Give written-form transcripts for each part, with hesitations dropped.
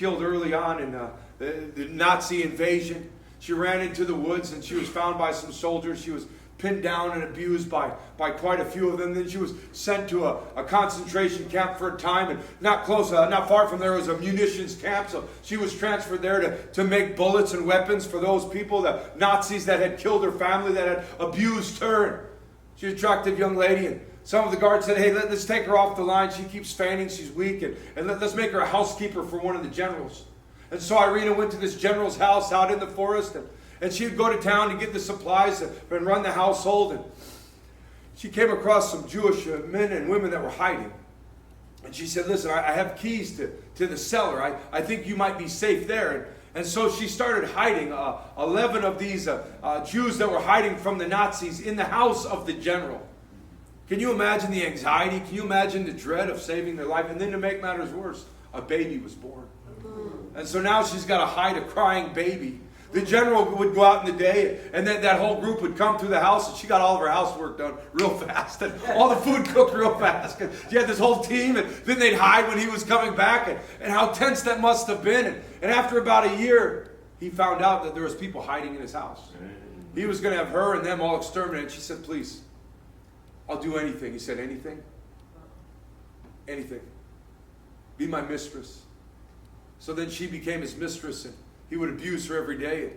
killed early on in the Nazi invasion. She ran into the woods and she was found by some soldiers. She was pinned down and abused by quite a few of them. Then she was sent to a concentration camp for a time, and not far from there was a munitions camp. So she was transferred there to make bullets and weapons for those people, the Nazis that had killed her family, that had abused her. She's an attractive young lady, and some of the guards said, hey, let's take her off the line. She keeps fainting, she's weak, and let's make her a housekeeper for one of the generals. And so Irina went to this general's house out in the forest, and she would go to town to get the supplies and run the household. And she came across some Jewish men and women that were hiding. And she said, listen, I have keys to the cellar. I think you might be safe there. And so she started hiding 11 of these Jews that were hiding from the Nazis in the house of the general. Can you imagine the anxiety? Can you imagine the dread of saving their life? And then to make matters worse, a baby was born. And so now she's got to hide a crying baby. The general would go out in the day, and then that whole group would come through the house, and she got all of her housework done real fast, and all the food cooked real fast. And she had this whole team, and then they'd hide when he was coming back, and how tense that must have been. And after about a year, he found out that there was people hiding in his house. He was going to have her and them all exterminated. She said, please, I'll do anything. He said, anything? Anything. Be my mistress. So then she became his mistress, and he would abuse her every day.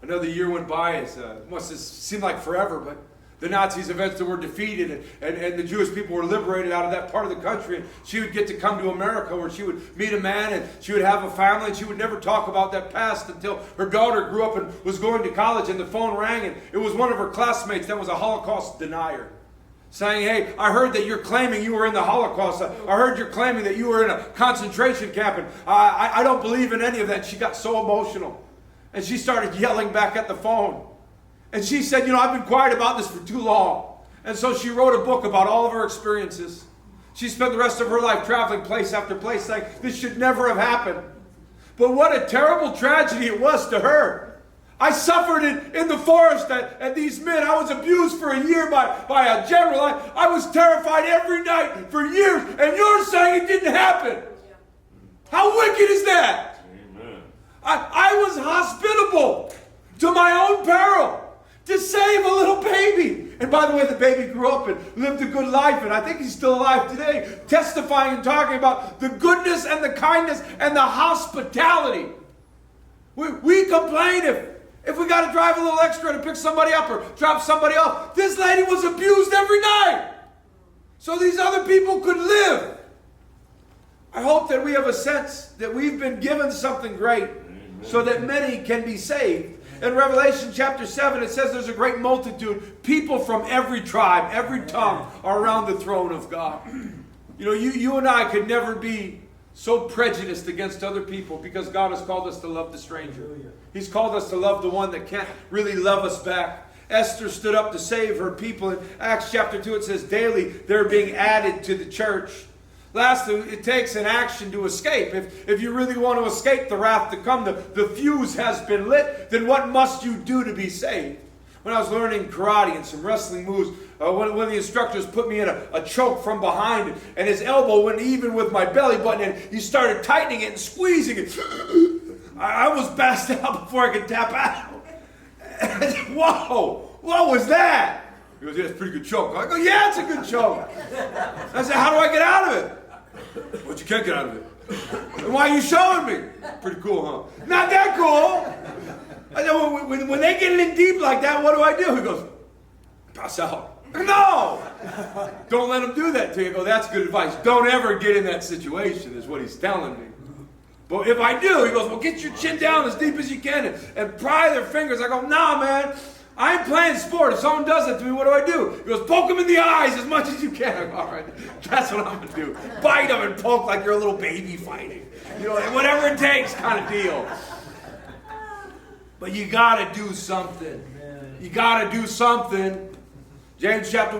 Another year went by. It must have seemed like forever, but the Nazis eventually were defeated, and the Jewish people were liberated out of that part of the country. And she would get to come to America, where she would meet a man, and she would have a family, and she would never talk about that past until her daughter grew up and was going to college, and the phone rang, and it was one of her classmates that was a Holocaust denier, saying, hey, I heard that you're claiming you were in the Holocaust. I heard you're claiming that you were in a concentration camp, and I don't believe in any of that. She got so emotional, and she started yelling back at the phone. And she said, I've been quiet about this for too long. And so she wrote a book about all of her experiences. She spent the rest of her life traveling place after place, saying, this should never have happened. But what a terrible tragedy it was to her. I suffered it in the forest at these men. I was abused for a year by a general. I was terrified every night for years. And you're saying it didn't happen. How wicked is that? Amen. I was hospitable to my own peril to save a little baby. And by the way, the baby grew up and lived a good life. And I think he's still alive today, testifying and talking about the goodness and the kindness and the hospitality. We complain if we got to drive a little extra to pick somebody up or drop somebody off. This lady was abused every night so these other people could live. I hope that we have a sense that we've been given something great so that many can be saved. In Revelation chapter 7, it says there's a great multitude. People from every tribe, every tongue are around the throne of God. You and I could never be so prejudiced against other people, because God has called us to love the stranger. He's called us to love the one that can't really love us back. Esther stood up to save her people. In Acts chapter 2, it says daily they're being added to the church. Lastly, it takes an action to escape. If you really want to escape the wrath to come, the fuse has been lit, then what must you do to be saved? When I was learning karate and some wrestling moves, one of the instructors put me in a choke from behind, and his elbow went even with my belly button, and he started tightening it and squeezing it. I was passed out before I could tap out. Whoa, what was that? He goes, yeah, it's a pretty good choke. I go, yeah, it's a good choke. I said, how do I get out of it? But you can't get out of it. And why are you showing me? Pretty cool, huh? Not that cool. I said, when they get in deep like that, what do? He goes, pass out. No! Don't let them do that to you. I go, that's good advice. Don't ever get in that situation, is what he's telling me. But if I do, he goes, well, get your chin down as deep as you can and pry their fingers. I go, nah, man. I ain't playing sport. If someone does it to me, what do? He goes, poke him in the eyes as much as you can. I go, all right, that's what I'm going to do. Bite him and poke like you're a little baby fighting. Whatever it takes kind of deal. But you got to do something. You got to do something. James chapter